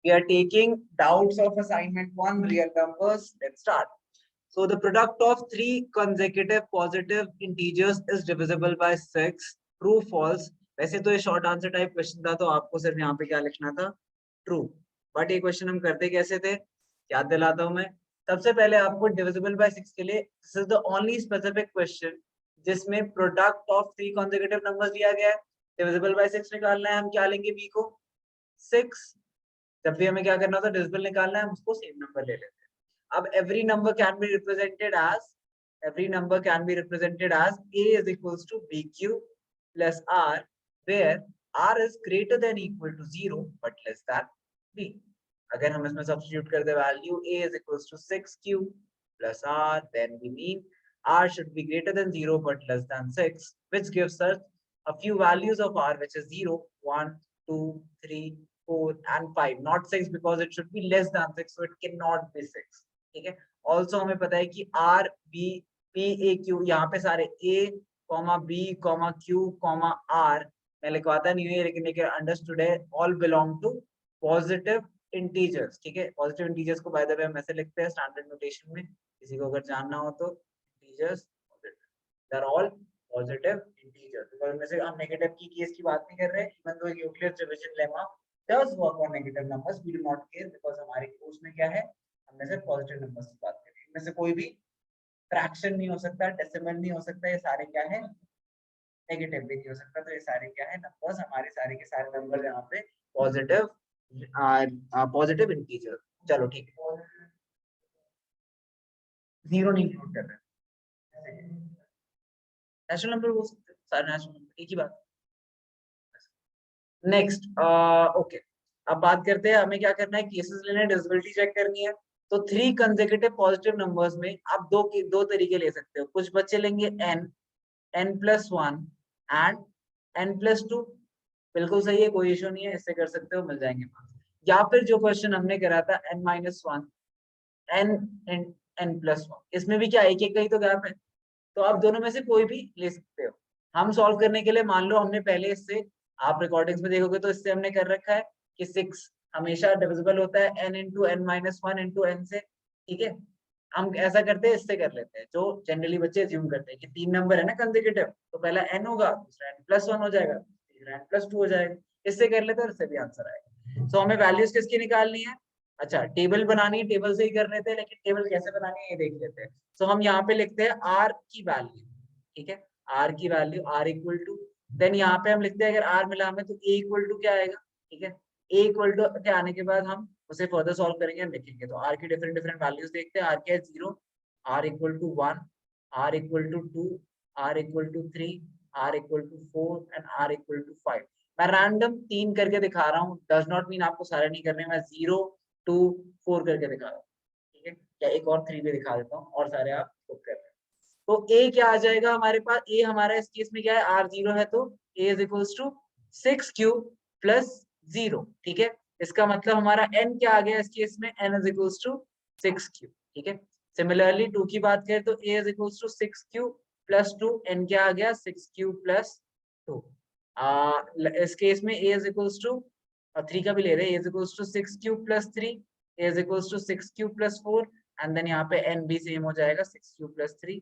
We are taking doubts of assignment 1, real numbers. Let's start. So the product of three consecutive positive integers is divisible by 6. True, false. वैसे तो ये short answer type question था, तो आपको सिर्फ यहाँ पे क्या लिखना था, ट्रू. बट ये क्वेश्चन हम करते कैसे थे, याद दिलाता हूँ मैं. सबसे पहले आपको डिविजिबल बाय 6 के लिए, this is the only specific question जिसमें product of three consecutive numbers दिया गया है. डिविजिबल बाय 6 निकालना है, हम क्या लेंगे, बी को 6. जब भी हमें क्या करना होता है, डिविजिबल निकालना है, हम उसको सेम नंबर ले लेते हैं. अब every number can be represented as a is equals to bq plus r, where r is greater than equal to 0 but less than b. अगर हम इसमें substitute कर दे value a is equals to 6q plus r, then we mean r should be greater than 0 but less than 6, which gives us a few values of r, which is 0, 1, 2, 3, 4 and 5. Not 6 because it should be less than 6, so it cannot be 6. ठीक है. Also हमें पता है कि R B P A Q, यहाँ पे सारे A comma B comma Q comma R, मैं लिखवाता नहीं हूँ लेकिन लेके अंडरस्टूड है, all belong to positive integers. ठीक है. पॉजिटिव इंटीजर्स को बाय द वे हम ऐसे लिखते हैं स्टैंडर्ड नोटेशन में, किसी को अगर जानना हो तो. Integers they are all positive integers. Because में से हम नेगेटिव की केस की बात नहीं कर रहे हैं. Even though Euclid division lemma does work on negative numbers, we do not care, because हमारे कोर्स में क्या है, हमने से पॉजिटिव नंबर्स की बात करी. इनमें से कोई भी फ्रैक्शन नहीं हो सकता, डेसिमल नहीं हो सकता, ये सारे क्या है, नेगेटिव भी नहीं हो सकता. तो ये सारे क्या है, नंबर्स, हमारे सारे के सारे नंबर यहाँ पे पॉजिटिव पॉजिटिव इंटीजर. चलो ठीक है, जीरो नहीं इंक्लूड कर रहे. नेचुरल नंबर हो सकते हैं, सारे नेचुरल नंबर, एक ही बात. नेक्स्ट ओके, अब बात करते हैं हमें क्या करना है, केसेस लेने हैं, डिविजिबिलिटी चेक करनी है. तो थ्री कंसेक्यूटिव पॉजिटिव नंबर्स में आप दो तरीके ले सकते हो. कुछ बच्चे लेंगे n, n+1 एंड n+2. बिल्कुल सही है, कोई इशू नहीं है, इससे कर सकते हो, मिल जाएंगे मार्क्स. या फिर जो क्वेश्चन हमने करा था n-1 n+1, इसमें भी क्या एक एक का ही तो गैप है, तो आप दोनों में से कोई भी ले सकते हो. हम सॉल्व करने के लिए मान लो हमने पहले इससे, आप रिकॉर्डिंग्स में देखोगे तो इससे हमने कर रखा है कि 6 हमेशा डिविजिबल होता है n into n-1 into n से. ठीक है. हम ऐसा करते हैं, इससे कर लेते हैं, जो जनरली बच्चे अज्यूम करते हैं कि 3 नंबर है ना कंसेक्यूटिव, तो पहला n होगा, दूसरा n+1 हो जाएगा, तीसरा n+2 हो जाएगा. इससे कर लेते हैं, इससे भी आंसर आएगा. सो हमें वैल्यूज किसकी निकालनी है, अच्छा टेबल बनानी है, टेबल से ही कर लेते हैं, लेकिन टेबल कैसे बनानी है ये देख लेते हैं. सो हम यहाँ पे लिखते हैं r की वैल्यू. ठीक है. r की value r equal to, then यहाँ पे हम लिखते हैं अगर r मिला हमें तो a इक्वल टू क्या आएगा. ठीक है. a इक्वल टू के आने के बाद हम उसे फर्दर सॉल्व करेंगे, हम लिखेंगे. तो r की डिफरेंट डिफरेंट वैल्यूज देखते हैं. r क्या है 0, r equal to 1, r equal to 2, r equal to 3, r equal to 4 and r equal to 5. मैं रैंडम 3 करके दिखा रहा हूँ, डज नॉट मीन आपको सारे नहीं करने. मैं 0, 2, 4 करके दिखा रहा हूँ. ठीक है. या एक और 3 भी दिखा देता हूँ, और सारे आप खुद कर रहे हैं. तो a क्या आ जाएगा हमारे पास, a हमारा इस केस में क्या है, r0 है, तो a is equals to 6q plus 0. ठीक है. इसका मतलब हमारा n क्या आ गया इस केस में, n is equals to 6q. ठीक है. सिमिलरली 2 की बात करें तो a is equals to 6q plus 2, n क्या आ गया 6q प्लस 2. इस केस में a इज इक्वल्स टू, 3 का भी ले रहे हैं, a is equals to 6q plus 3, a is equals to 6q plus 4, and then यहाँ पे n भी सेम हो जाएगा 6q plus 3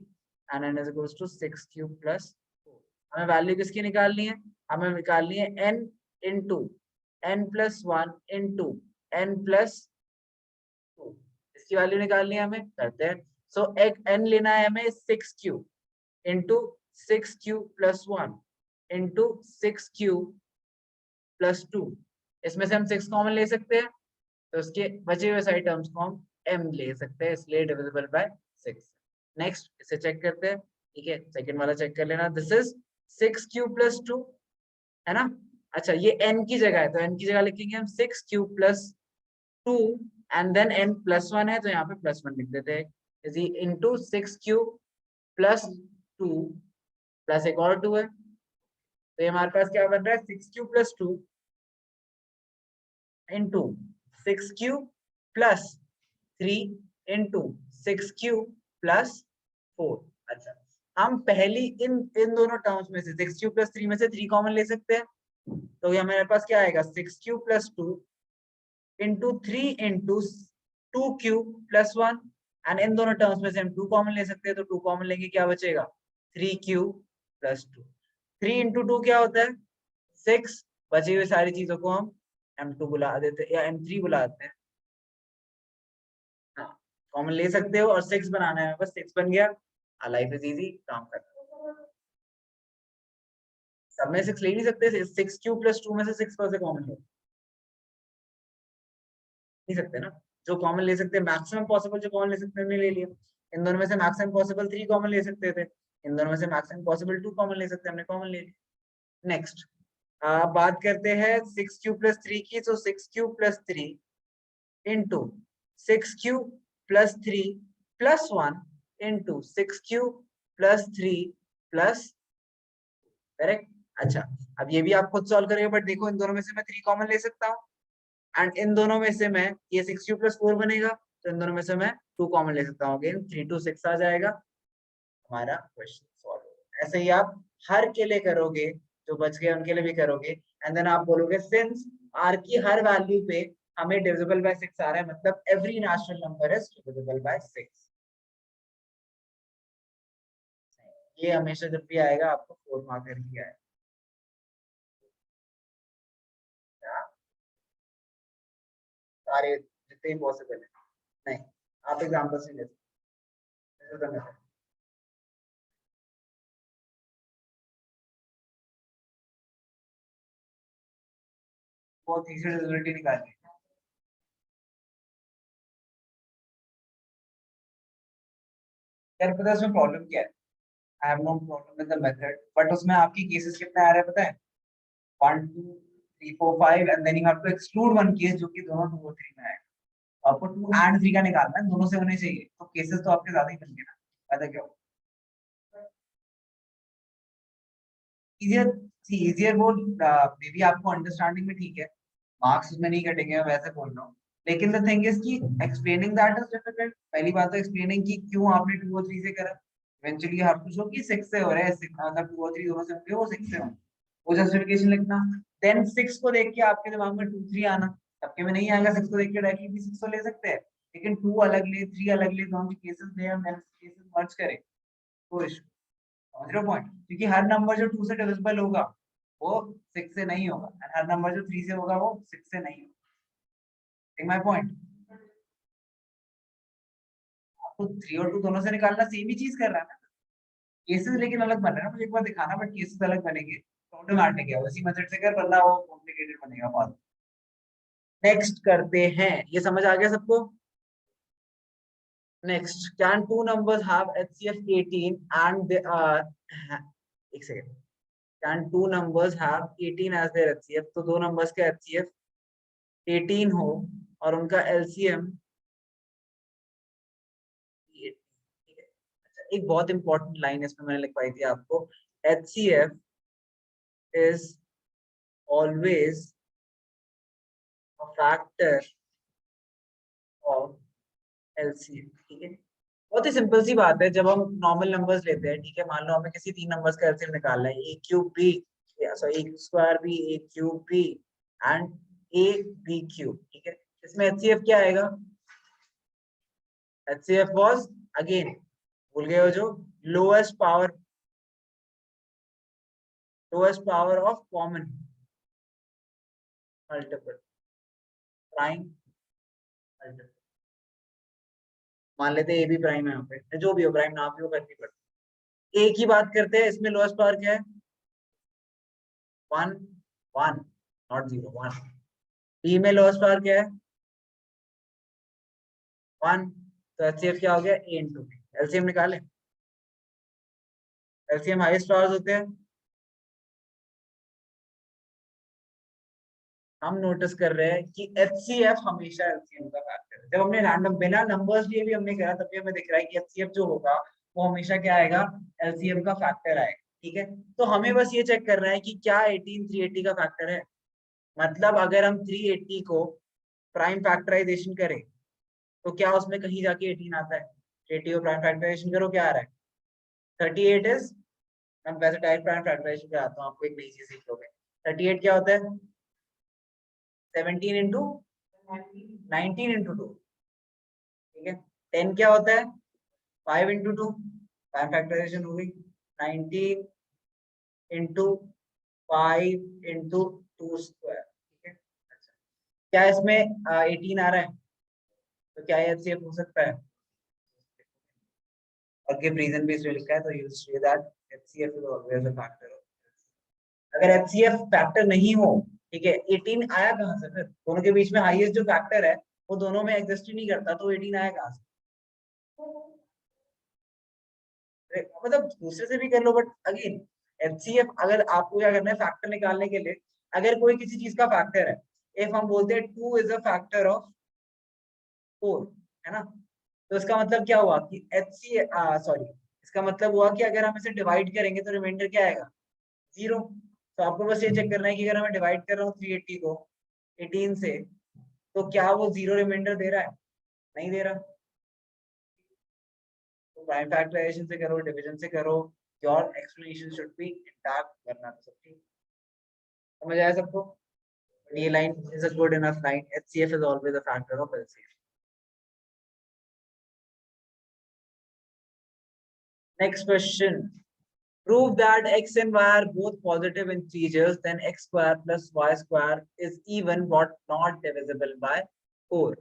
and n is equals to 6q plus 4. हमें वैल्यू किसकी निकालनी है, हमें निकालनी है n into n+1 into n+2. इसकी वैल्यू निकालनी है हमें, करते हैं. सो एक n लेना है हमें 6q into 6q plus 1 into 6q plus 2. इसमें से हम 6 कॉमन ले सकते हैं, तो उसके बचे हुए सारे टर्म्स को हम m ले सकते हैं, इसलिए डिविजिबल बाय 6. नेक्स्ट इसे चेक करते हैं. ठीक है. सेकंड वाला चेक कर लेना. दिस इज 6q प्लस 2 है ना. अच्छा ये n की जगह है, तो n की जगह लिखेंगे हम 6q plus 2 and then n plus 1 है, तो यहाँ पे प्लस 1 लिख देते हैं, easy into 6q plus 2 plus एक और 2 है, तो ये हमारे पास क्या बन रहा है 6q plus 2 into 6q plus 3 into 6q plus 4. अच्छा हम पहली इन दोनों टर्म्स में से 6q प्लस 3 में से 3 कॉमन ले सकते हैं, तो ये हमारे पास क्या आएगा 6q plus 2 into 3 into 2q plus 1, and in दोनों टर्म्स में से हम 2 कॉमन ले सकते हैं, तो 2 कॉमन लेंगे, क्या बचेगा 3q प्लस 2। 3 इंटू 2 क्या होता है 6, बची हुई सारी चीजों को हम m2 बुला देते हैं या m3 बुला देते हैं, कॉमन ले सकते हो और 6 बनाना है, बस 6 बन गया, लाइफ इज इजी, काम कर। सब में 6 ले नहीं सकते, 6q प्लस 2 में से 6 कैसे कॉमन ले नहीं सकते ना, जो कॉमन ले सकते हैं मैक्सिमम पॉसिबल जो कॉमन ले सकते हैं हमने ले लिया। इन दोनों में से मैक्सिमम पॉसिबल 3 कॉमन ले सकते थे, इन दोनों में से मैक्सिमम पॉसिबल 2 कॉमन ले सकते हैं, हमने कॉमन ले लिया। नेक्स्ट बात करते हैं 6q प्लस 3 की, तो 6q plus 3 into 6q plus 3 plus 1 into 6q plus 3 plus, correct. अच्छा, अब ये भी आप खुद सॉल्व करेंगे, बट देखो इन दोनों में से मैं 3 कॉमन ले सकता हूँ, एंड इन दोनों में से मैं, ये 6q प्लस 4 बनेगा, तो इन दोनों में से मैं 2 कॉमन ले सकता हूँ, अगेन 3 2 6 आ जाएगा, हमारा क्वेश्चन सॉल्व होगा। ऐसे ही आप हर के लिए करोगे, जो बच गए उनके लिए भी करोगे, एंड देन आप बोलोगे सिंस r की हर वैल्यू पे हमें डिविजिबल बाय 6 आ रहा है, मतलब every natural number is divisible by 6। ये हमेशा जब भी आएगा आपको 4 मार्कर ही आएगा। सारे जितने पॉसिबल है, नहीं आप एग्जांपल से ले सकते हैं। वो तीसरी रिजल्ट ही निकालनी है। यार पता है उसमें प्रॉब्लम क्या है, I have no problem with the method, but उसमें आपकी केसेस कितने आ रहे हैं पता है, 1 2 3 4 5, and then you have to exclude one case जो कि दोनों 2 और 3 में आएगा, आपको 2 एंड 3 का निकालना है, दोनों से होने चाहिए, तो केसेस तो आपके ज्यादा ही बन गए ना, पता क्यों इजियर, इजियर वो मे बी आपको अंडरस्टैंडिंग में ठीक है, मार्क्स उसमें नहीं कटेंगे, मैं वैसे बोल रहा हूँ, लेकिन द थिंग इज कि एक्सप्लेनिंग दैट इज डिफिकल्ट। पहली बात तो एक्सप्लेनिंग की क्यों आपने 2 और 3 से करा, eventually you have to show कि 6 से हो रहा है, मतलब 2 और 3 दोनों से होंगे, वो 6 से होंगे, वो जस्टिफिकेशन लिखना, देन 6 को देख के आपके दिमाग में 2 3 आना, सबके में नहीं आएगा, 6 को देख के डायरेक्टली भी 6 को ले सकते हैं, लेकिन 2 अलग ले 3 अलग ले, दोनों के केसेस ले और केसेस मर्ज करें, कोई इशू, समझ रहे हो पॉइंट, क्योंकि हर नंबर जो 2 से डिविजिबल होगा वो 6 से नहीं होगा, और हर नंबर जो 3 से होगा वो 6 से नहीं होगा, माय पॉइंट। आपको 3 और 2 दोनों से निकालना सेम ही चीज कर रहा है ना, केसेस लेकिन अलग बन रहे हैं ना, मुझे एक बार दिखाना, बट केसेस अलग बनेंगे, ऑटोमेटिक है, उसी मेथड से कर, वरना वो कॉम्प्लिकेटेड बनेगा बहुत। नेक्स्ट करते हैं, ये समझ आ गया सबको। Next, can two numbers have HCF 18 and they are, एक second, can two numbers have 18 as their HCF, तो दो नंबर्स का HCF 18 हो और उनका LCM, एक बहुत इंपॉर्टेंट लाइन इसमें मैंने लिखवाई थी आपको, HCF is always a factor of LCM, ठीक है। बहुत ही सिंपल सी बात है, जब हम नॉर्मल नंबर्स लेते हैं, ठीक है, मान लो हमें किसी 3 नंबर्स का LCM निकालना है, A cube B, sorry A square B, A cube B and A B cube, ठीक है, इसमें HCF क्या आएगा, HCF वाज, अगेन भूल गए हो जो, lowest power of common multiple, prime multiple, मान लेते हैं ए भी प्राइम है, यहाँ पे जो भी हो प्राइम ना भी हो, करनी पड़ती है। ए की बात करते हैं, इसमें लोएस्ट पावर क्या है, 1 1, नॉट 0, 1। बी में लोएस्ट पावर क्या है, 1, तो HCF क्या हो गया, ए इंटू बी। एलसीएम निकालें, एलसीएम हाईएस्ट पावर्स होते हैं, हम नोटिस कर रहे हैं कि HCF हमेशा एलसीएम का फैक्टर है, जब हमने रैंडम बिना नंबर्स लिए भी हमने करा, तभी हमें दिख रहा है कि HCF जो होगा वो हमेशा क्या आएगा, एलसीएम का फैक्टर आएगा, ठीक है। तो हमें बस ये चेक करना है कि क्या 18 380 का फैक्टर है, मतलब अगर हम 380 को प्राइम फैक्टराइजेशन करें तो क्या उसमें कहीं जाके 18 आता है, 80 को प्राइम फैक्टराइजेशन करो, क्या आ रहा है 38 इज, मैं वैसे डायरेक्ट प्राइम फैक्टराइजेशन पे आता हूँ, आपको एक नई चीज सीख लोगे। 38 क्या होता है, 17 इंटू 19 इंटू 2, ठीक है। 10 क्या होता है? 5 इंटू 2, 5 फैक्टराइजेशन हो गई। 19 इंटू 5 इंटू 2 स्क्वायर, ठीक है। अच्छा, क्या इसमें 18 आ रहा है? तो क्या एचसीएफ हो सकता है? और गिव रीजन भी इसमें लिखा है, तो you say that HCF is always a factor. अगर एचसीएफ फैक्टर नहीं हो, ठीक है, 18 आया कहां से? फिर दोनों के बीच में हाईएस्ट जो फैक्टर है वो दोनों में एग्जिस्ट ही नहीं करता, तो 18 आया कहां से? मतलब दूसरे से भी कर लो, बट अगेन एचसीएफ अगर आपको क्या करना है फैक्टर निकालने के लिए, अगर कोई किसी चीज का फैक्टर है, इफ हम बोलते हैं 2 इज अ फैक्टर ऑफ 4, है ना, तो इसका मतलब क्या हुआ कि सॉरी, इसका मतलब हुआ कि अगर हम इसे डिवाइड करेंगे तो रिमाइंडर क्या आएगा? 0। तो आपको बस ये चेक करना है कि अगर मैं डिवाइड कर रहा हूँ 380 को 18 से, तो क्या वो 0 रिमाइंडर दे रहा है? नहीं दे रहा। तो प्राइम फैक्टराइजेशन से करो, डिवीजन से करो, your explanation should be intact, करना तो सब ठीक। समझ आया सबको? ये line is a good enough line, HCF is always a factor of LCF. Next question, prove that x and y are both positive integers, then x square plus y square is even but not divisible by 4।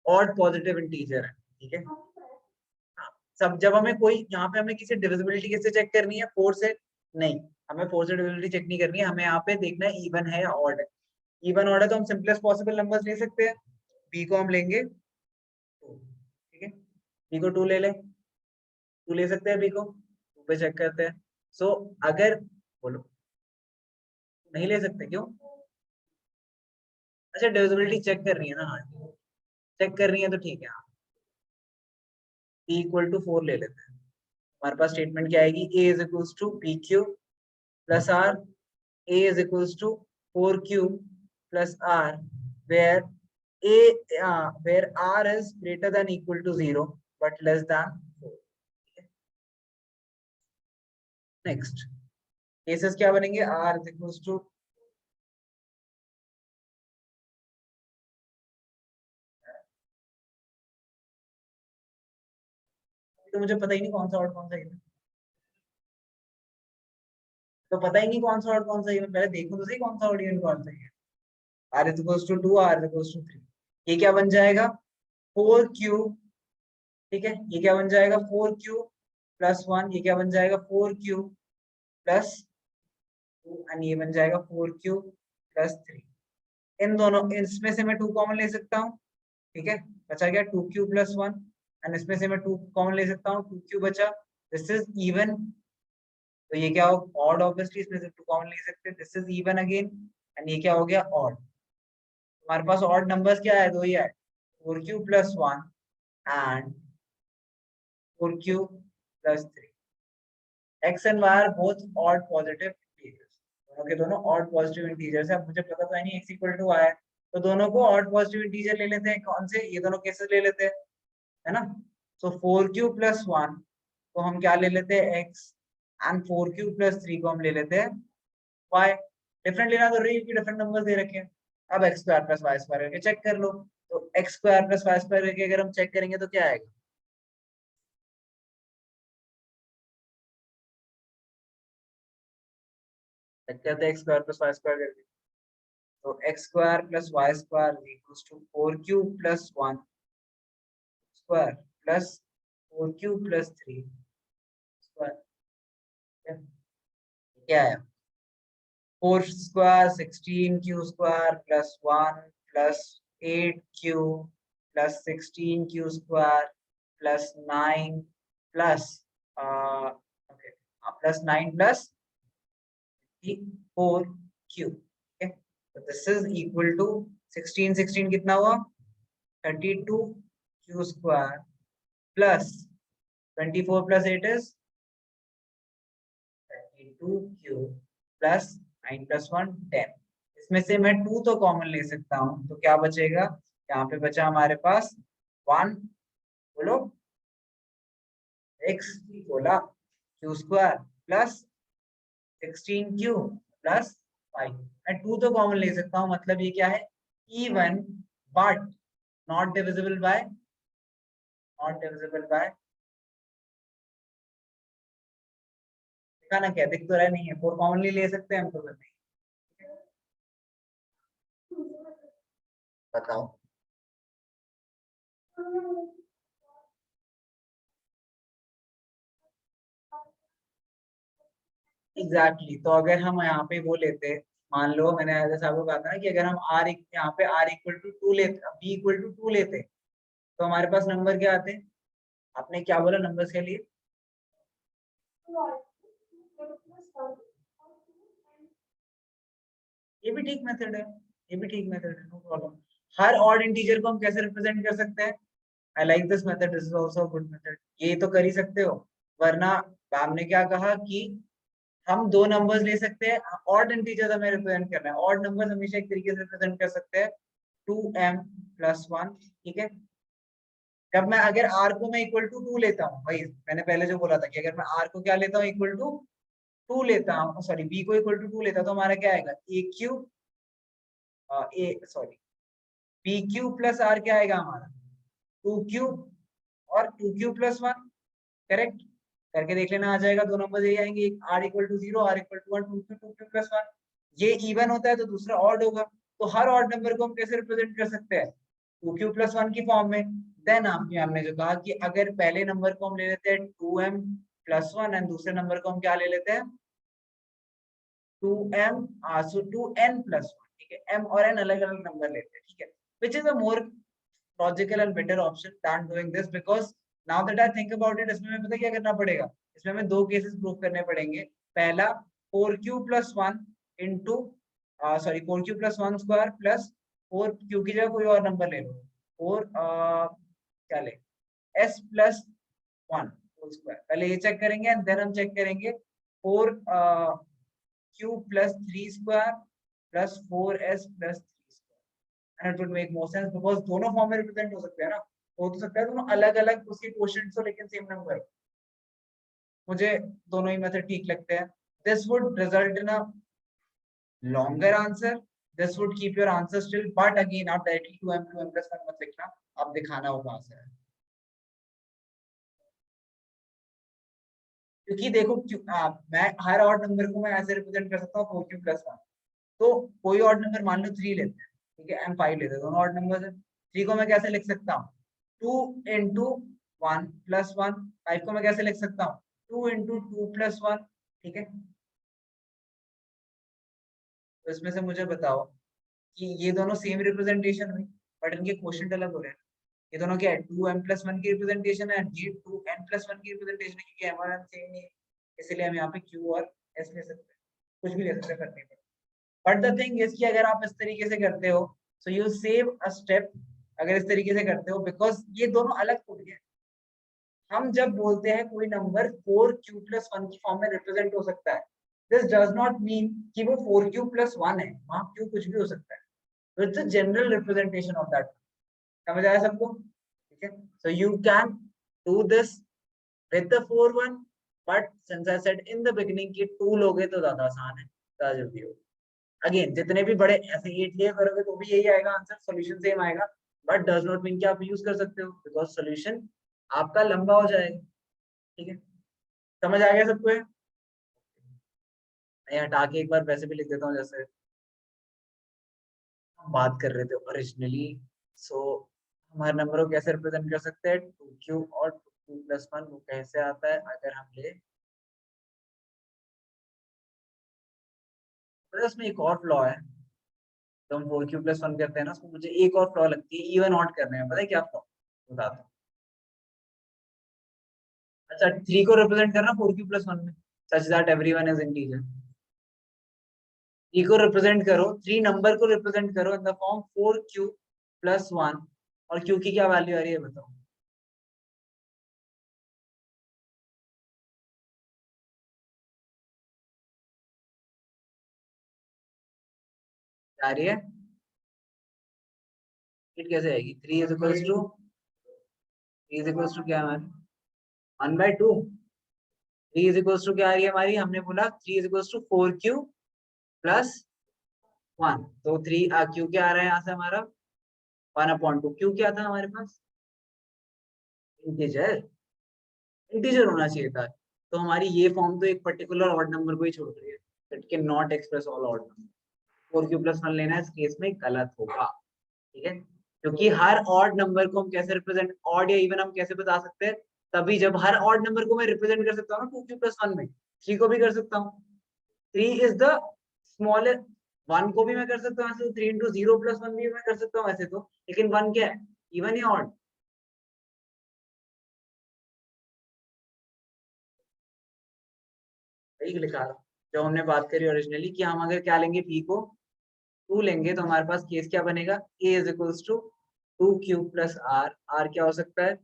odd positive integer है, ठीक है। हाँ, सब जब हमें कोई यहाँ पे हमें किसी डिविजिबिलिटी कैसे चेक करनी है? 4 से नहीं, हमें 4 से डिविजिबिलिटी चेक नहीं करनी है, हमें यहाँ पे देखना है इवन है या ऑड है। इवन ऑड है तो हम सिंपलेस्ट पॉसिबल नंबर्स ले सकते हैं, b को हम लेंगे 2, ठीक है, b को 2 ले ले, 2 ले सकते हैं b को 2 पे चेक करते हैं। सो अगर बोलो नहीं ले सकते, क्यों? अच्छा डिविजिबिलिटी चेक कर रही है ना, हाँ चेक कर रही है तो ठीक है। हाँ, p इक्वल टू 4 ले लेते हैं। हमारे पास स्टेटमेंट क्या आएगी? a is equals to P Q plus R, a is equals to 4q plus R, where a where r is greater than equal to 0 but less than 4। Next cases क्या बनेंगे? r is equals to तो मुझे पता ही नहीं कौन सा और कौन सा है, तो पता ही नहीं कौन सा और कौन सा है, पहले देखो तो सही कौन सा और कौन सा है। r is equals to 2, r is equals to 3, ये क्या बन जाएगा? 4q, ठीक है, ये क्या बन जाएगा? 4q प्लस 1, ये क्या बन जाएगा? 4q प्लस 2, एंड ये बन जाएगा 4q प्लस 3। इन दोनों इसमें से मैं 2 कॉमन ले सकता हूँ, ठीक है, बचा गया 2q प्लस 1, एंड इसमें से मैं 2 कॉमन ले सकता हूँ, 2q बचा, दिस इज इवन। तो ये क्या हो? ऑड, ऑब्वियसली इसमें से 2 कॉमन ले सकते हैं, this is even again, and ये क्या हो गया? ऑड। हमारे पास ऑड नंबर्स क्या है? 2 ही है, 4q plus 1 and 4q plus 3। x and y are both odd positive integers, दोनों के दोनों odd positive integers है। अब मुझे पता तो है नहीं x इक्वल टू y है, तो दोनों को odd positive integer ले लेते हैं। कौन से? ये दोनों केसेस ले लेते हैं, है ना। तो 4q प्लस 1 को हम क्या ले लेते हैं? x, एंड 4q प्लस 3 को हम ले लेते हैं y। डिफरेंट लेना तो रही कि डिफरेंट नंबर दे रखे हैं। अब x square plus Y square करके चेक कर लो, तो x square plus Y square करके अगर हम चेक करेंगे तो क्या आएगा? चेक करते हैं x square plus Y square करके, तो x square plus Y square equals to 4q plus 1 square plus 4q plus 3 square. क्या है? 4 square 16q square plus 1 plus 8q plus 16q square plus 9 plus okay plus 9 plus 4q, okay, so this is equal to 16 कितना हुआ? 32q square plus 24 plus 8 is 32q plus 9 plus 1 10। इसमें से मैं 2 तो common ले सकता हूँ, तो क्या बचेगा? यहाँ पे बचा हमारे पास 1, बोलो x बोला q square plus 16q plus 5। मैं 2 तो कॉमन ले सकता हूँ, मतलब ये क्या है? Even but not divisible by, not divisible by, देखा ना क्या दिख तो रहा नहीं है, 4 कॉमनली ले सकते हैं हम तो नहीं। बताओ एग्जैक्टली तो अगर हम यहाँ पे वो लेते, मान लो मैंने जैसे आपको कहा था ना कि अगर हम आर यहाँ पे आर इक्वल टू 2 लेते, बी इक्वल टू 2 लेते, तो हमारे पास नंबर क्या आते हैं? आपने क्या बोला नंबर्स के लिए? ये भी ठीक मेथड है, ये भी ठीक मेथड है, नो प्रॉब्लम। हर ऑड इंटीजर को हम कैसे रिप्रेजेंट कर सकते हैं? I like this method, this is also good method, ये तो कर ही सकते हो। वरना हमने क्या कहा कि हम दो नंबर्स ले सकते हैं, ऑड इंटीजर्स हमें रिप्रेजेंट करना है, ऑड नंबर्स हमेशा एक तरीके से रिप्रेजेंट कर सकते हैं 2m+1, ठीक है। जब मैं अगर r को मैं इक्वल टू 2 लेता हूँ, भाई मैंने पहले जो बोला था कि अगर मैं r को क्या लेता हूँ इक्वल टू 2 लेता हूँ, सॉरी b को इक्वल टू 2 लेता हूँ, तो हमारा क्या आएगा a cube, A sorry b cube plus r क्या आएगा हमारा 2 क्यूब, और 2 क्यूब प्लस 1, करेक्ट। करके देख लेना, आ जाएगा, दो नंबर यही आएंगे, एक r equal to 0, r equal to 1, 2 cube, 2 cube plus 1। ये इवन होता है तो दूसरा ऑड होगा, तो हर ऑड नंबर को हम कैसे रिप्रेजेंट कर सकते हैं? 2 क्यूब प्लस 1 की फॉर्म में। देन आपने हमने जो कहा कि अगर पहले नंबर को हम ले लेते हैं 2m+1 एंड दूसरे नंबर को हम क्या ले लेते हैं 2n+1, ठीक है, m और n अलग अलग नंबर लेते हैं, ठीक है, which is a more logical and better option than doing this, because now that I think about it, इसमें हमें पता क्या करना पड़ेगा, इसमें हमें दो केसेस प्रूव करने पड़ेंगे। पहला 4q+1 into sorry 4q+1² plus 4q की जगह कोई और नंबर ले लो, 4 क्या ले s+1 होल स्क्वायर, पहले ये चेक करेंगे एंड देन हम चेक करेंगे 4q+3² plus 4s+3² and it would make more sense because दोनों फॉर्म में रिप्रेजेंट हो सकते हैं ना, हो तो सकता है दोनों अलग अलग उसके क्वोशंट्स हो लेकिन सेम नंबर। मुझे दोनों ही मेथड ठीक लगते हैं। This would result in a longer answer, this would keep your answer still, but again आप डायरेक्टली 2m+1 मत लिखना, आप दिखाना होगा आंसर, क्योंकि देखो मैं हर ऑड नंबर को मैं ऐसे रिप्रेजेंट कर सकता हूँ 4q+1, तो कोई ऑड नंबर मान लो 3 लेते हैं, ठीक है, m 5 लेते हैं, दोनों ऑड नंबर है, 3 को मैं कैसे लिख सकता हूँ 2 × 1+1, 5 को मैं कैसे लिख सकता हूँ 2 × 2+1, ठीक है। तो इसमें से मुझे बताओ कि ये दोनों सेम रिप्रेजेंटेशन हुई, बट इनके क्वोशंट अलग हो रहे हैं। ये दोनों क्या है 2m+1 की रिप्रेजेंटेशन है, ये 2n+1 की रिप्रेजेंटेशन है, क्योंकि m और n सेम नहीं है, इसलिए हम यहाँ पे q और s ले सकते हैं, कुछ भी ले सकते हैं, फर्क नहीं पड़ता। बट द थिंग इज कि अगर आप इस तरीके से करते हो so you save a step, अगर इस तरीके से करते हो, बिकॉज ये दोनों अलग हो गए। हम जब बोलते हैं कोई नंबर 4q+1 की फॉर्म में रिप्रेजेंट हो सकता है, दिस डज नॉट मीन कि वो 4q+1 है, वहां q कुछ भी हो सकता है, तो it's a general representation of that. समझ आया सबको? ठीक है, so you can do this with the 4 1, but since I said in the beginning कि 2 लोगे तो ज्यादा आसान है, ज्यादा जल्दी हो। अगेन जितने भी बड़े ऐसे 8 लिए करोगे तो भी यही आएगा आंसर, सॉल्यूशन सेम आएगा, बट डज नॉट मीन कि आप यूज कर सकते हो, बिकॉज सॉल्यूशन आपका लंबा हो जाएगा, ठीक है। समझ आ गया सबको? मैं हटा के एक बार वैसे भी लिख देता हूँ जैसे हम बात कर रहे थे ओरिजिनली। सो हमारे नंबर को कैसे रिप्रेजेंट कर सकते हैं 2q और 2q+1, वो कैसे आता है अगर हम ले, तो उसमें एक और फ्लॉ है, तो हम 4q+1 करते हैं ना, उसमें मुझे एक और फ्लॉ लगती है, इवन ऑड करने में, पता है क्या फ्लॉ बताता हूँ। अच्छा 3 को रिप्रेजेंट करना 4q+1 में, such that everyone is integer. 3 को रिप्रेजेंट करो, 3 नंबर को रिप्रेजेंट करो इन द फॉर्म 4q+1, और q की क्या वैल्यू आ रही है बताओ? क्या आ रही है? इट कैसे आएगी? 3 क्या है? 1/2। 3 क्या आ रही है हमारी? हमने बोला 3 4q+1, तो 3 क्यू क्या आ रहा है यहाँ से हमारा 1/2। क्यों क्या था हमारे पास? इंटीजर, इंटीजर होना चाहिए था। तो हमारी ये फॉर्म तो एक पर्टिकुलर ऑड नंबर को ही छोड़ रही है, it can not express all odd number. 4q+1 लेना इस केस में गलत होगा, ठीक है, क्योंकि हर ऑड नंबर को हम कैसे रिप्रेजेंट, ऑड या इवन हम कैसे बता सकते हैं, तभी जब हर ऑड नंबर को मैं रिप्रेजेंट कर सकता हूँ ना 2q+1 में, 3 को भी कर सकता हूँ। 3 इज द स्मॉलेस्ट, 1 को भी मैं कर सकता हूँ ऐसे, 3 इंटू 0+1 भी मैं कर सकता हूँ ऐसे तो, लेकिन 1 क्या है, इवन या ऑड? वही लिखा था जो हमने बात करी ओरिजिनली, कि हम अगर क्या लेंगे, p को 2 लेंगे तो हमारे पास केस क्या बनेगा, a is equals to 2q+r। r क्या हो सकता है,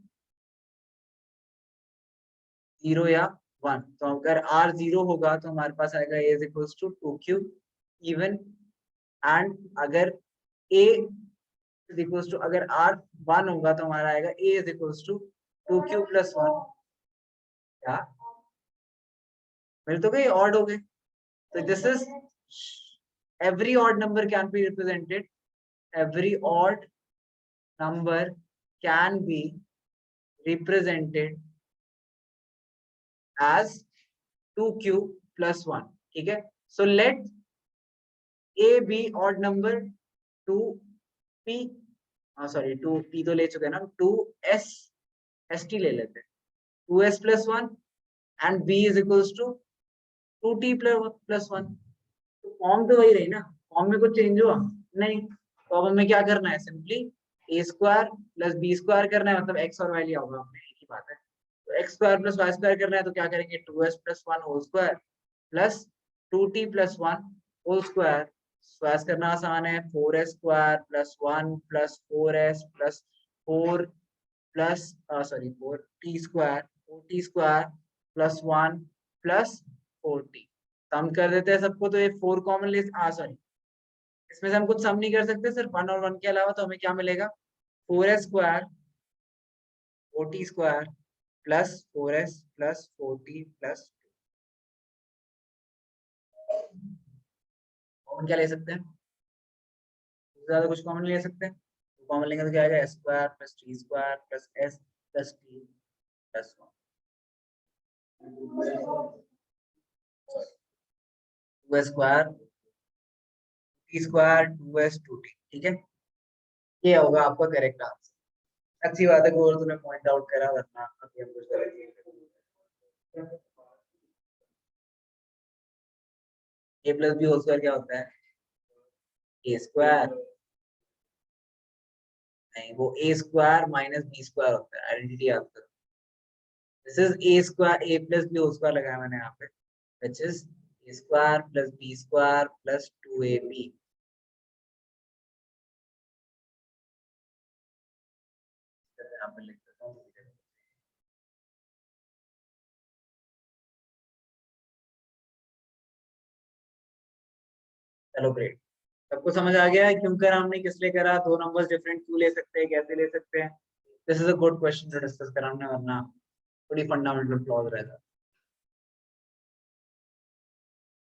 0 या 1। तो अगर r 0 होगा तो हमारे पास आएगा a is equals to 2q even, and अगर a इज इक्वल्स टू, अगर r 1 होगा तो हमारा आएगा a is equals to 2q+1। क्या मिल तो गई, ऑड हो गए। तो this is every odd number can be represented, every odd number can be represented as 2q+1, ठीक है। so let a be odd number, 2p, sorry 2p तो ले चुके हैं ना, 2s, st ले लेते हैं, 2s+1 and b is equals to 2t+1। तो फॉर्म तो वही रही ना, फॉर्म में कुछ चेंज हुआ नहीं। तो अब हमें क्या करना है, सिंपली a² + b² करना है, मतलब x और y लिया होगा हमने, एक ही बात है। तो x² + y² करना है तो क्या करेंगे, 2s+1 whole square plus 2t+1 whole square. Square करना आसान है, 4s² + 1 + 4s + 4 plus sorry 4t² + 1 + 4t। तो हम कर देते हैं सबको, तो ये 4 कॉमन ले, सॉरी इसमें से हम कुछ सम नहीं कर सकते, सिर्फ 1 और 1 के अलावा। तो हमें क्या मिलेगा, 4s² 4t² + 4s + 4t + common क्या ले सकते हैं, ज्यादा कुछ कॉमन ले सकते हैं। तो कॉमन लेंगे तो क्या आएगा, s² + t² + s + t + 1, 2s² t² 2s 2t, ठीक है। ये होगा आपका करेक्ट आंसर। अच्छी बात है गौर, तूने पॉइंट आउट करा, वरना अभी हम कुछ गलत। a + b होल स्क्वायर क्या होता है, a², नहीं वो a² - b² होता है, आइडेंटिटी याद करो। This is a² a + b whole square लगाया मैंने यहाँ पे, which is a² + b² + 2ab। यहाँ पे लिख देता हूँ। चलो ग्रेट, सबको समझ आ गया है क्यों करा हमने, किस लिए करा, दो नंबर्स डिफरेंट क्यों ले सकते हैं, कैसे ले सकते हैं। This is a good question to discuss करा हमने, वरना थोड़ी फंडामेंटल फ्लॉज रहता।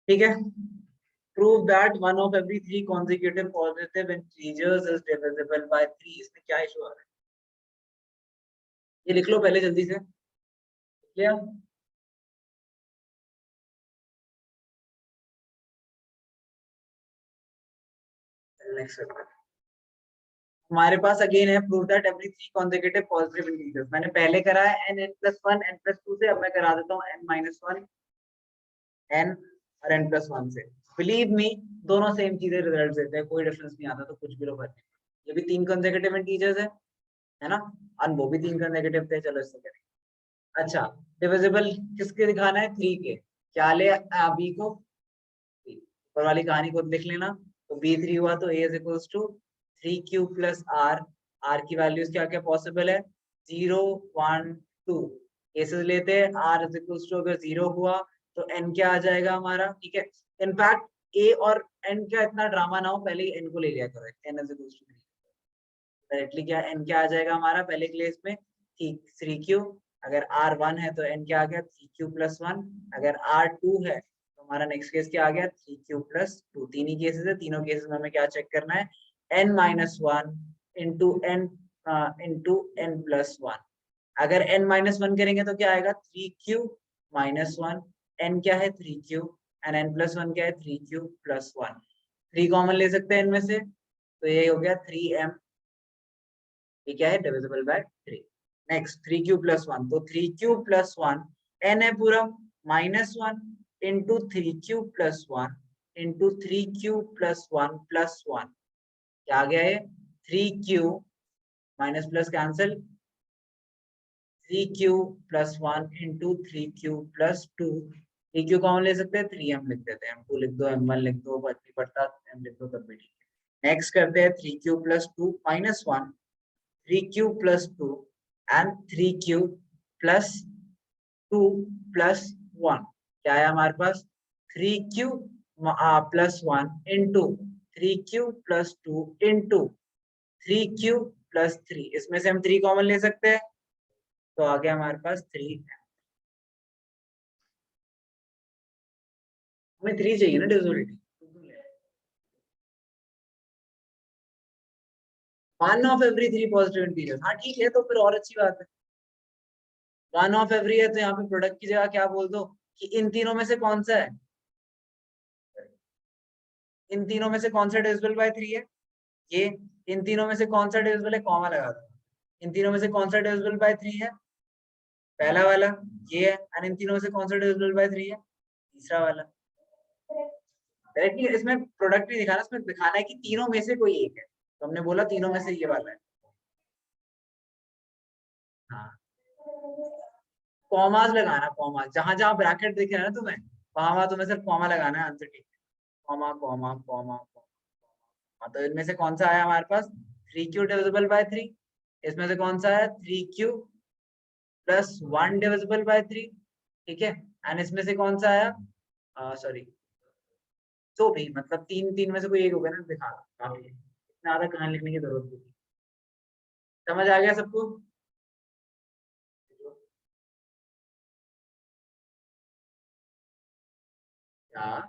ठीक है, prove that one of every three consecutive positive integers is divisible by 3। इसमें क्या इशू आ रहा है, ये लिख लो पहले जल्दी से, लिख लिया। नेक्स्ट हमारे पास अगेन है, prove that every three consecutive positive integers. मैंने पहले करा है n+1 n+2 से, अब मैं करा देता हूँ n-1 n और n+1 से। बिलीव मी, दोनों सेम चीजें रिजल्ट देते हैं, कोई डिफरेंस नहीं आता, तो कुछ भी लो फर्क नहीं। ये भी 3 कॉन्सेक्यूटिव इंटीजर्स है ना, और वो भी 3 कॉन्सेक्यूटिव थे, चलो इससे करें। अच्छा, डिविजिबल किसके दिखाना है, 3 के। क्या ले बी को, ऊपर वाली कहानी को देख लेना। तो b3 हुआ तो a is equals to 3q+r। r की वैल्यूज क्या क्या पॉसिबल है, 0 1 2 केसेस लेते हैं। r इज इक्वल्स टू अगर 0 हुआ तो n क्या आ जाएगा हमारा, ठीक है। इनफैक्ट a और n का इतना ड्रामा ना हो, पहले ही n को ले लिया करो, n is equals to directly क्या n क्या आ जाएगा हमारा, पहले के लिए इसमें 3q। अगर r1 है तो n क्या आ गया, 3q+1। अगर r2 है तो हमारा नेक्स्ट केस क्या आ गया, 3q+2। तीन ही केसेस है, तीनों केसेस में हमें क्या चेक करना है, n-1 into n plus one. अगर n-1 करेंगे तो क्या आएगा 3q माइनस वन। n क्या है 3q एंड n+1 क्या है 3q प्लस वन। 3 कॉमन ले सकते हैं इनमें से, तो ये हो गया 3m। ये क्या है divisible by 3। Next 3q plus one, तो 3q प्लस वन n है पूरा minus one into 3q plus one into 3q plus one. क्या आ गया ये 3q minus plus cancel, 3q plus one into 3q plus two. 3q common ले सकते हैं 3m लिख देते हैं, m2 लिख दो m1 लिख दो, फर्क नहीं पड़ता, m लिख दो तब भी ठीक है। नेक्स्ट करते हैं 3q plus two minus one, 3q plus two and 3q plus two plus one. क्या है हमारे पास 3q plus one into 3q plus two into 3q plus three. इसमें से हम 3 कॉमन ले सकते हैं, तो आ गया हमारे पास 3। हमें 3 चाहिए ना डिविजिबिलिटी। 1/3 पॉजिटिव इंटीजर्स, हाँ ठीक है, तो फिर और अच्छी बात है। 1/3 है तो यहाँ पे प्रोडक्ट की जगह क्या बोल दो कि इन तीनों में से कौन सा है, इन तीनों में से कौन सा डिविजिबल बाय 3 है ये। इन तीनों में से कौन सा डिविजिबल है, कॉमा लगा दो। इन तीनों में से कौन सा डिविजिबल बाय 3 है, पहला वाला ये है। और इन तीनों में से कौन सा डिविजिबल बाय 3 है, तीसरा वाला। डायरेक्टली इसमें प्रोडक्ट नहीं दिखाना, इसमें दिखाना है कि तीनों में से कोई एक है, तो हमने बोला तीनों में से ये वाला है। हाँ कॉमास लगाना, कॉमा जहां जहां ब्रैकेट दिख रहा है ना तुम्हें, वहां वहां तुम्हें सिर्फ कॉमा लगाना है, आंसर ठीक है। Comma comma comma comma. तो इनमें से कौन सा आया हमारे पास 3q डिविजिबल बाय 3। इसमें से कौन सा है 3q plus one divisible by 3, ठीक है। एंड इसमें से कौन सा आया, सॉरी जो भी मतलब तीन तीन में से कोई एक होगा ना, दिखा काफी है, इतना ज्यादा कहानी लिखने की जरूरत नहीं। समझ आ गया सबको। क्या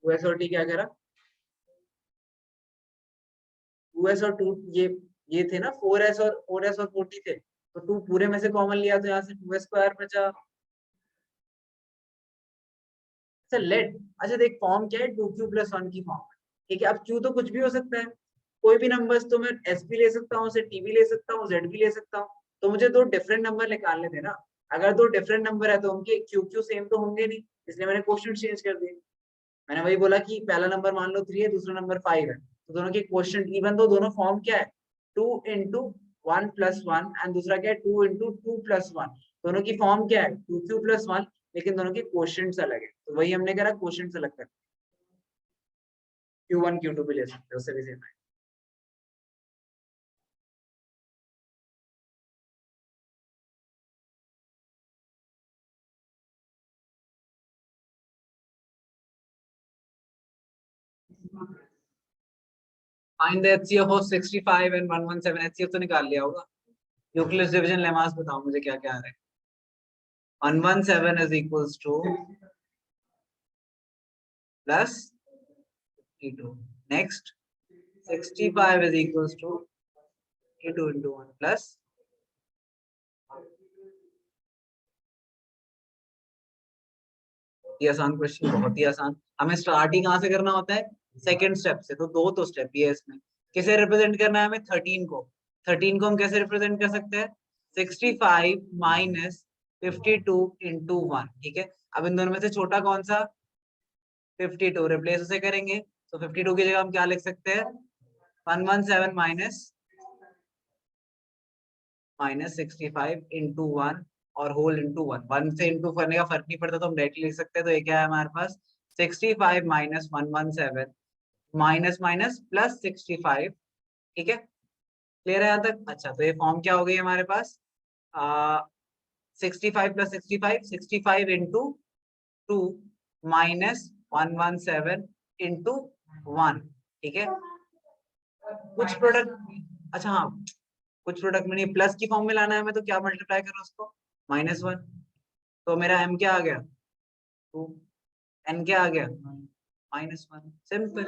टू एस और टी क्या करा, टू एस और टू ये थे ना, फोर एस और 40 थे, तो टू पूरे में से कॉमन लिया तो यहाँ से 2s² बचा। अच्छा लेट, अच्छा देख फॉर्म क्या है 2q प्लस वन की फॉर्म है, ठीक है। अब q तो कुछ भी हो सकता है, कोई भी नंबर्स, तो मैं s भी ले सकता हूँ, टी भी ले सकता हूँ, z भी ले सकता हूँ। तो मुझे दो डिफरेंट नंबर निकालने थे ना। अगर दो डिफरेंट नंबर है तो उनके q सेम तो होंगे नहीं, इसलिए मैंने क्वेश्चन चेंज कर दिए। मैंने वही बोला कि पहला नंबर मान लो 3 है, दूसरा नंबर 5 है, तो दोनों के क्वेश्चन इवन दो, दोनों फॉर्म क्या है 2 × 1 + 1 एंड दूसरा क्या है 2 × 2 + 1। दोनों की फॉर्म क्या है 2q + 1, लेकिन दोनों के क्वेश्चंस अलग है, तो वही हमने करा क्वेश्चंस अलग कर। q1 q2 भी ले सकते हो, उससे भी सेम है। Find the HCF of 65 and 117। HCF तो निकाल लिया होगा। यूक्लिड्स डिवीजन लेमास बताओ मुझे क्या क्या आ रहा है। 117 is equals to plus 52. Next 65 is equals to 52 into 1 plus, ये आसान क्वेश्चन, बहुत ही आसान। हमें स्टार्ट ही कहाँ से करना होता है, सेकंड स्टेप से। तो दो तो स्टेप ही है इसमें। किसे रिप्रेजेंट करना है हमें 13 को। 13 को हम कैसे रिप्रेजेंट कर सकते हैं 65 माइनस 52 इंटू 1, ठीक है। अब इन दोनों में से छोटा कौन सा 52, रिप्लेस उसे करेंगे, तो 52 की जगह हम क्या लिख सकते हैं 117 माइनस 65 इंटू 1 और होल इंटू 1। 1 से इंटू करने का फर्क नहीं पड़ता, तो हम डायरेक्टली लिख सकते हैं। तो ये क्या है हमारे पास 65 माइनस 117 माइनस माइनस प्लस 65, ठीक है। क्लियर है यहाँ तक। अच्छा तो ये फॉर्म क्या हो गई हमारे पास 65 प्लस 65, 65 इंटू 2 माइनस 117 इंटू 1, ठीक है। कुछ प्रोडक्ट, अच्छा हाँ, कुछ प्रोडक्ट में नहीं, प्लस की फॉर्म में लाना है हमें, तो क्या मल्टीप्लाई करो उसको -1। तो मेरा m क्या आ गया 2, n क्या आ गया -1, सिंपल।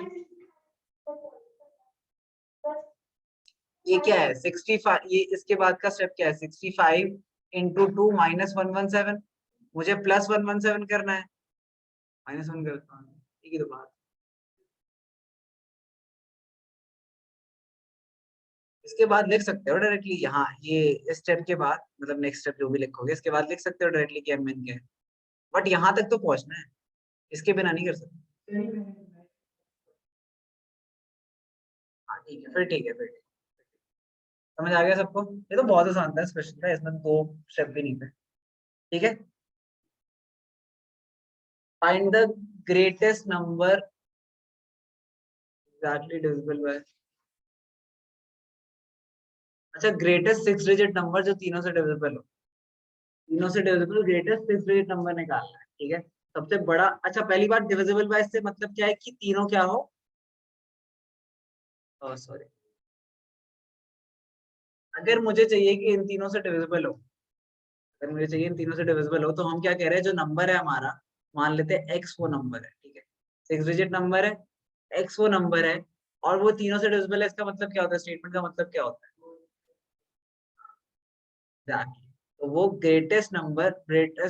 ये क्या है 65, ये इसके बाद का स्टेप क्या है 65 इंटू 2 माइनस 117, मुझे प्लस 117 करना है, माइनस 1 करता हूँ, ठीक है। तो बात इसके बाद लिख सकते हो डायरेक्टली यहाँ, ये इस स्टेप के बाद मतलब नेक्स्ट स्टेप जो भी लिखोगे इसके बाद लिख सकते हो डायरेक्टली कि एम एन क्या है, बट यहाँ तक तो पहुंचना है, इसके बिना नहीं कर सकते। हाँ ठीक है, फिर ठीक है, फिर ठीक है। समझ आ गया सबको? ये तो बहुत आसान था, क्वेश्चन था, इसमें दो स्टेप भी नहीं थे। ठीक है, find the greatest number exactly divisible by, अच्छा ग्रेटेस्ट सिक्स डिजिट नंबर जो तीनों से डिविजिबल हो, तीनों से divisible greatest six digit number निकालना है, ठीक है। सबसे बड़ा, अच्छा पहली बार डिविजिबल बाय से मतलब क्या है कि तीनों क्या हो, सॉरी, अगर मुझे चाहिए कि इन तीनों से डिविजिबल हो, अगर मुझे चाहिए इन तीनों से डिविजिबल हो, तो हम क्या कह रहे हैं, जो नंबर है हमारा, मान लेते हैं एक्स वो नंबर है, ठीक है, सिक्स डिजिट नंबर है, एक्स वो नंबर है, और वो तीनों से डिविजिबल है, इसका मतलब क्या होता है, स्टेटमेंट का मतलब क्या होता है, एग्जैक्टली, तो वो greatest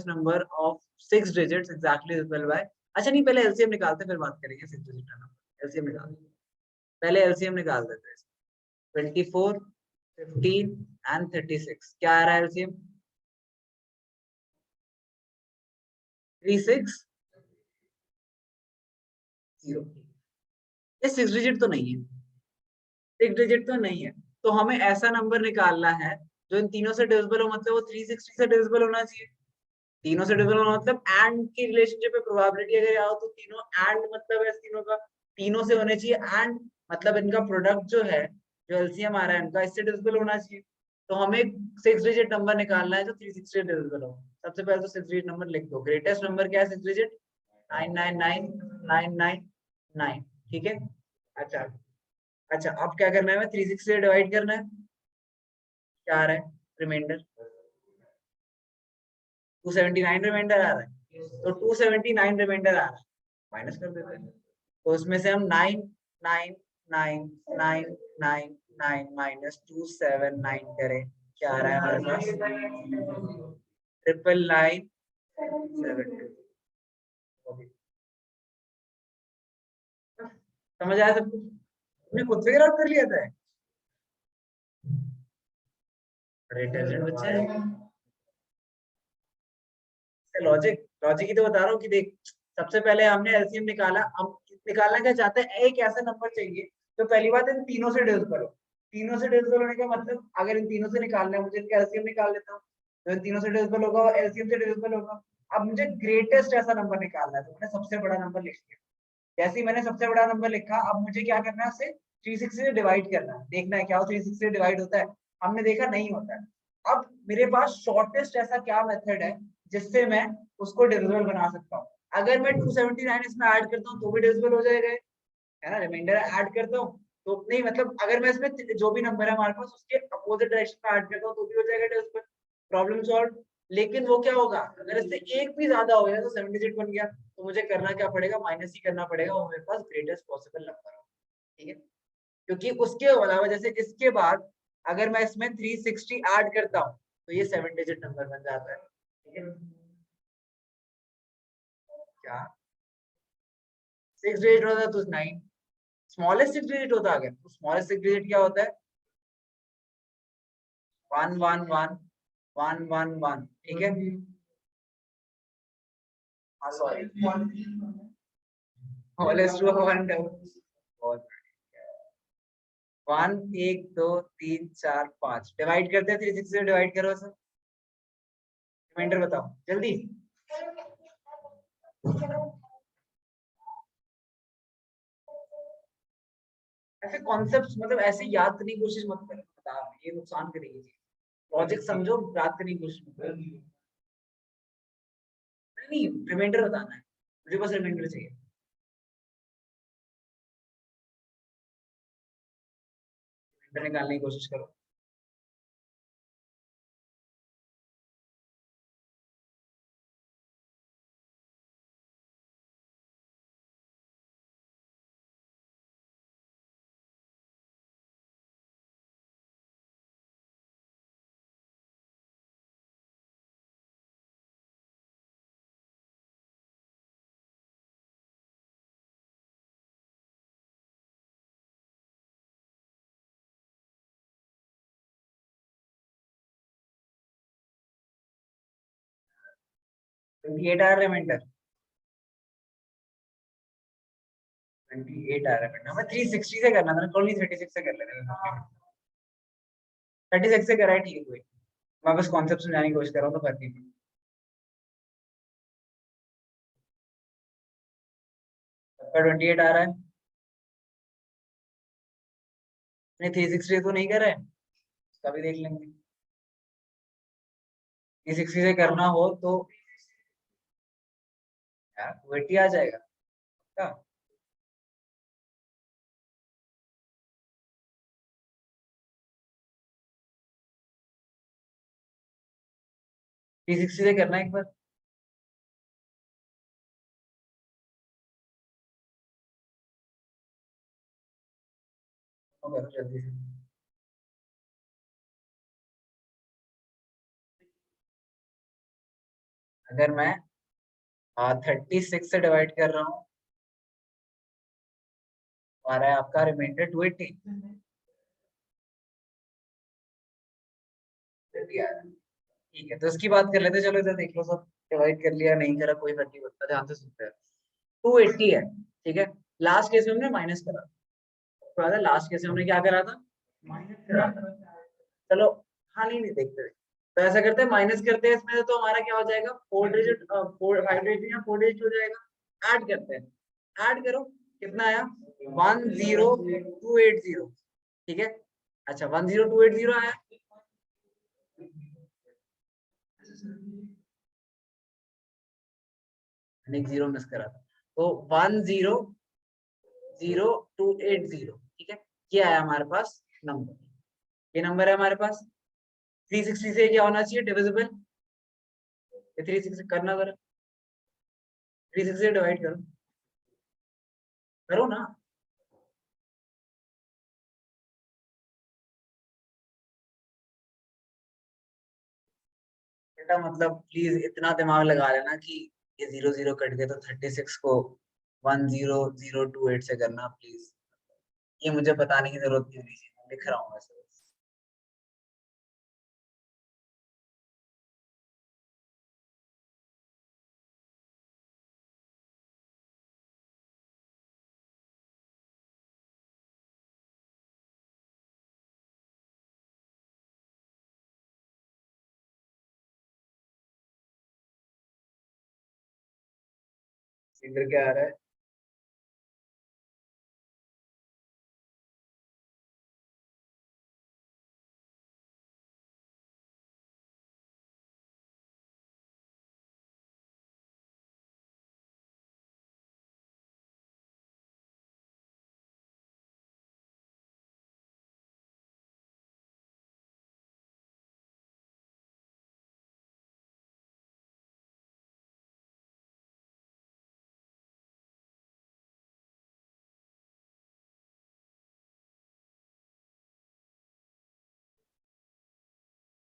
number of six digits exactly divisible by, अच्छा नहीं पहले एलसीएम निकालते हैं, फिर बात करेंगे सिक्स डिजिट का नंबर, एलसीएम निकालते हैं, पहले एलसीएम निकाल देते हैं। 24, 15 एंड 36, क्या आ रहा है एलसीएम, 36 0, ये सिक्स डिजिट तो नहीं है, सिक्स डिजिट तो नहीं है, तो हमें ऐसा नंबर निकालना है जो इन तीनों से डिविजिबल हो, मतलब वो 360 से डिविजिबल होना चाहिए, तीनों से डिविजिबल होना मतलब एंड की रिलेशनशिप में प्रोबेबिलिटी अगर आओ तो तीनों एंड मतलब है तीनों का, तीनों से होने चाहिए एंड, मतलब इनका प्रोडक्ट जो है, जो एलसीएम आ रहा है इनका, इससे डिविजिबल होना चाहिए, तो हमें सिक्स डिजिट नंबर निकालना है जो 360 डिविजिबल हो। सबसे पहले तो सिक्स डिजिट नंबर लिख दो, ग्रेटेस्ट नंबर क्या है सिक्स डिजिट, 999999, ठीक है। अच्छा, अच्छा अब क्या करना है, हमें 360 से डिवाइड करना है, क्या आ रहा है रिमाइंडर, 279 रिमाइंडर आ रहा है, तो 279 रिमाइंडर आ रहा है, माइनस कर देते हैं, तो उसमें से हम 9999999 माइनस 279 करें, क्या आ रहा है हमारे पास, 99997, समझ आया सब कुछ, तुमने खुद फिगर आउट कर लिया था, बड़े इंटेलिजेंट बच्चे हैं, लॉजिक, लॉजिक ही तो बता रहा हूँ कि देख, सबसे पहले हमने एलसीएम निकाला, हम निकालना क्या चाहते हैं, एक ऐसा नंबर चाहिए तो पहली बात इन तीनों से डिविजिबल हो, तीनों से डिविजिबल होने का मतलब अगर इन तीनों से निकालना है मुझे, इनका एलसीएम निकाल लेता हूँ, तो इन तीनों से डिविजिबल होगा और एलसीएम से डिविजिबल होगा। अब मुझे ग्रेटेस्ट ऐसा नंबर निकालना है, तो मैंने सबसे बड़ा नंबर लिख लिया, जैसे ही मैंने सबसे बड़ा नंबर लिखा, अब मुझे क्या करना है, उसे 360 से डिवाइड करना है, देखना है क्या वो 360 से डिवाइड होता है, हमने देखा नहीं होता है। अब मेरे पास शॉर्टेस्ट ऐसा क्या मेथड है जिससे मैं उसको डिविजिबल बना सकता हूँ, अगर मैं 279 इसमें ऐड करता हूँ तो भी डिविजिबल हो जाएगा, है ना, रिमाइंडर ऐड करता हूँ तो नहीं, मतलब अगर मैं इसमें जो भी नंबर है हमारे पास उसके अपोजिट डायरेक्शन में ऐड करता हूँ तो भी हो जाएगा डिविजिबल, प्रॉब्लम सॉल्व। लेकिन वो क्या होगा, अगर इससे एक भी ज्यादा हो गया तो सेवन डिजिट बन गया, तो मुझे करना क्या पड़ेगा, माइनस ही करना पड़ेगा, वो मेरे पास ग्रेटेस्ट पॉसिबल नंबर हो, ठीक है। क्योंकि उसके अलावा जैसे इसके बाद अगर मैं इसमें 360 ऐड करता हूँ तो ये सेवन डिजिट नंबर बन जाता है, ठीक है। क्या सिक्स डिजिट होता है तो नाइन, स्मॉलेस्ट सिक्स डिजिट होता है, अगर तो स्मॉलेस्ट सिक्स डिजिट क्या होता है, one one one one one one, ठीक है। हाँ सॉरी, स्मॉलेस्ट हुआ वन डबल, वन, एक दो तीन चार पांच, डिवाइड करते हैं 360 से, डिवाइड करो सर, रिमाइंडर बताओ जल्दी, ऐसे कॉन्सेप्ट्स मतलब ऐसे याद करने की कोशिश मत करो, बता ये नुकसान करेगी, लॉजिक समझो, याद करने की कोशिश मत करो, नहीं रिमाइंडर बताना है, मुझे बस रिमाइंडर चाहिए, रिमाइंडर निकालने की कोशिश करो। 28 आ रहा है रिमाइंडर, 28 आ रहा है, हमें 360 से करना था, कॉल नहीं 36 से कर लेते हैं। 36 से करा है, ठीक है कोई, मैं बस कॉन्सेप्ट समझाने की कोशिश कर रहा हूँ, तो फर्क नहीं पड़ता। सबका 28 आ रहा है, नहीं 360 तो नहीं कर रहे हैं, उसका भी देख लेंगे। 360 से करना हो तो यार 280 आ जाएगा क्या? 360 से करना एक बार, तो करो जल्दी से। अगर मैं 36 से डिवाइड कर रहा हूँ, तो आ रहा है आपका रिमाइंडर 280। ठीक है, तो इसकी बात कर लेते हैं, चलो इधर देख लो, सब डिवाइड कर लिया, नहीं करा कोई फर्क नहीं पड़ता, ध्यान से सुनते हैं। 280 है, ठीक है, लास्ट केस में हमने माइनस करा, तो लास्ट केस में हमने क्या करा था, माइनस करा था। चलो, हाँ नहीं नहीं देखते, तो ऐसा करते हैं, माइनस करते हैं इसमें, तो हमारा क्या हो जाएगा, 4 डिजिट या 4 डिजिट हो जाएगा, ऐड करते हैं, ऐड करो, कितना आया, 10280, ठीक है, अच्छा 10280 आया, एक जीरो मिस करा था, तो 10280, ठीक है, ये आया हमारे पास नंबर, ये नंबर है हमारे पास। 360 से क्या होना चाहिए, डिविजिबल, ये 360 करना जरा, 360 से डिवाइड करो, करो ना, बेटा मतलब प्लीज इतना दिमाग लगा लेना कि ये 00 कट गए तो 36 को 10028 से करना प्लीज, ये मुझे बताने की जरूरत नहीं होनी चाहिए, मैं लिख रहा हूँ वैसे बस। इधर क्या आ रहा है,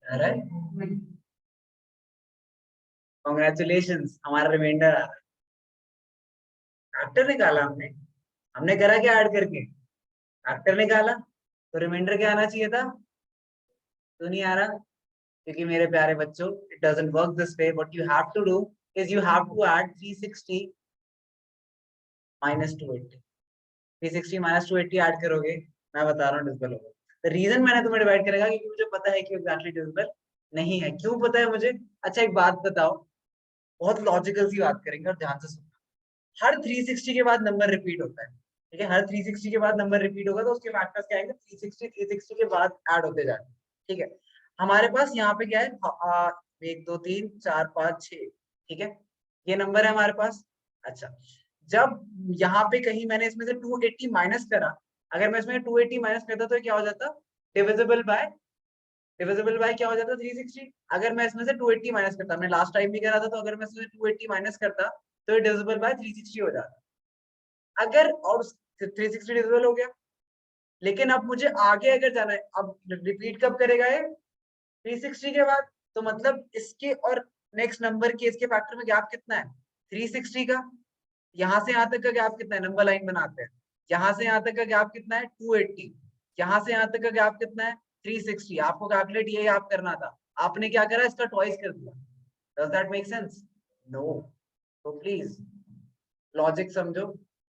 आ रहा है, कॉन्ग्रेचुलेशन, हमारा रिमाइंडर आ रहा है, फैक्टर निकाला हमने, हमने करा क्या ऐड करके, फैक्टर निकाला, तो रिमाइंडर क्या आना चाहिए था, तो नहीं आ रहा, क्योंकि मेरे प्यारे बच्चों, it doesn't work this way, what you have to do is you have to add 360 minus 280, 360 minus 280 add करोगे, मैं बता रहा हूँ डिविजिबल होगा। द रीजन मैंने तुम्हें डिवाइड करेगा क्योंकि मुझे पता है कि एग्जैक्टली डिविजिबल नहीं है, क्यों पता है मुझे, अच्छा एक बात बताओ, बहुत लॉजिकल सी बात करेंगे और ध्यान से सुनना, हर 360 के बाद नंबर रिपीट होता है, ठीक है, हर 360 के बाद नंबर रिपीट होगा, तो उसके फैक्टर्स क्या आएंगे, 360 के बाद ऐड होते जाएंगे, ठीक है, हमारे पास यहाँ पे क्या है, 1 2 3 4 5 6, ठीक है, ये नंबर है हमारे पास, अच्छा, जब यहाँ पे कहीं मैंने इसमें से 280 माइनस करा, अगर मैं इसमें 280 माइनस करता तो क्या हो जाता, डिविजिबल बाय, डिविजिबल बाय क्या हो जाता 360, अगर मैं इसमें से 280 माइनस करता, मैं लास्ट टाइम भी करा था, तो अगर मैं इसमें 280 माइनस करता तो ये डिविजिबल बाय 360 हो जाता, अगर और 360 डिविजिबल हो गया, लेकिन अब मुझे आगे अगर जाना है, अब रिपीट कब करेगा ये, 360 के बाद, तो मतलब इसके और नेक्स्ट नंबर के इसके फैक्टर में गैप कितना है, 360 का, यहाँ से यहाँ तक का गैप कितना है, नंबर लाइन बनाते हैं, यहाँ से यहाँ तक का गैप कितना है 280, यहाँ से यहाँ तक का गैप कितना है 360, आपको कैलकुलेट ये आप करना था, आपने क्या करा, इसका ट्वाइस कर दिया, does that make sense, no, तो प्लीज लॉजिक समझो,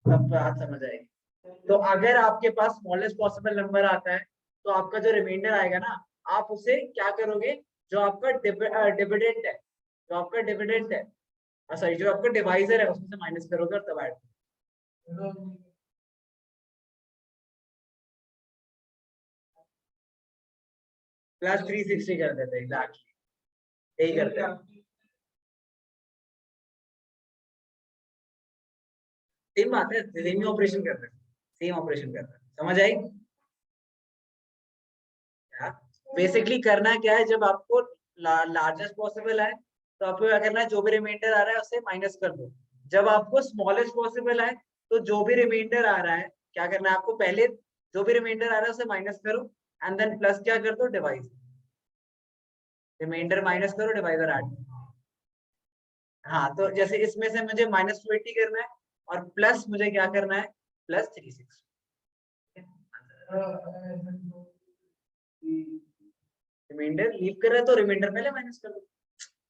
तब बात समझ आएगी। तो अगर आपके पास स्मॉलेस्ट पॉसिबल नंबर आता है तो आपका जो रिमाइंडर आएगा ना, आप उसे क्या करोगे, जो आपका डिविडेंड है, जो आपका डिविडेंड है, सॉरी जो आपका डिवाइजर है उसमें से माइनस करोगे और तब ऐड। प्लस 360 कर देते हैं, एग्जैक्टली यही करते हैं। सेम बात है, सेम ही ऑपरेशन कर रहे हैं, सेम ऑपरेशन कर रहे हैं, समझ आई? बेसिकली करना क्या है, जब आपको लार्जेस्ट पॉसिबल है तो आपको क्या करना है, जो भी रिमाइंडर आ रहा है उसे माइनस कर दो। जब आपको स्मॉलेस्ट पॉसिबल है तो जो भी रिमाइंडर आ रहा है क्या करना है आपको, पहले जो भी रिमाइंडर आ रहा है उसे माइनस करो एंड देन प्लस क्या कर दो, डिवाइड। रिमाइंडर माइनस करो, डिवाइडर ऐड। हाँ, तो जैसे इसमें से मुझे -280 करना है और प्लस मुझे क्या करना है, +360। रिमाइंडर लीव कर रहा है तो रिमाइंडर पहले माइनस कर दो।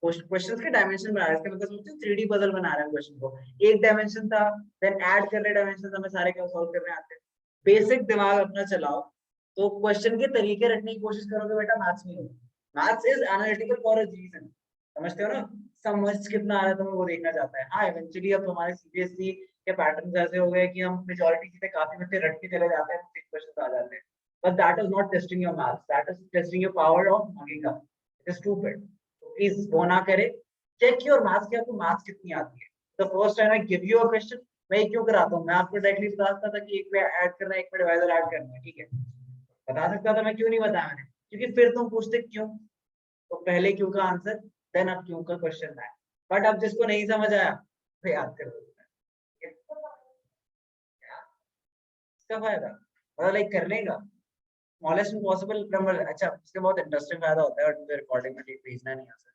क्वेश्चन के डायमेंशन बना रहे हैं, इसका मतलब समझते हो 3D पजल बना रहे हैं क्वेश्चन को। एक डायमेंशन था, देन ऐड कर रहे डायमेंशन, हमें सारे क्या सॉल्व करने आते हैं। बेसिक दिमाग अपना चलाओ, तो क्वेश्चन के तरीके रखने की कोशिश करोगे बेटा, मैथ्स में हो। Maths is analytical for a reason, समझते हो ना? समझ कितना आ रहा है तुम्हें वो देखना चाहता है। हाँ, इवेंचुअली अब हमारे सीबीएसई के पैटर्न ऐसे हो गए कि हम मेजॉरिटी चीजें काफी बच्चे रट के चले जाते हैं, तो क्वेश्चन आ जाते हैं। But that is not testing your maths. That is testing your power of mugging up. It is stupid. So please वो ना करे। Check your maths कि आपको maths कितनी आती है। The first time I give you a question, मैं क्यों कराता हूँ? मैं आपको डायरेक्टली बता सकता था कि एक में ऐड करना है, एक में डिवाइडर ऐड करना है, ठीक है? बता सकता था मैं, क्यों नहीं बताया मैंने? क्योंकि फिर तुम पूछते क्यों, तो पहले क्यों का आंसर, देन अब क्यों का क्वेश्चन है। बट अब जिसको नहीं समझ आया तो याद कर दो। इसका फायदा मतलब लाइक करने का स्मॉलेस्ट पॉसिबल नंबर। अच्छा, उसके बहुत इंटरेस्टिंग फायदा होता है और मुझे रिकॉर्डिंग में भेजना नहीं आता।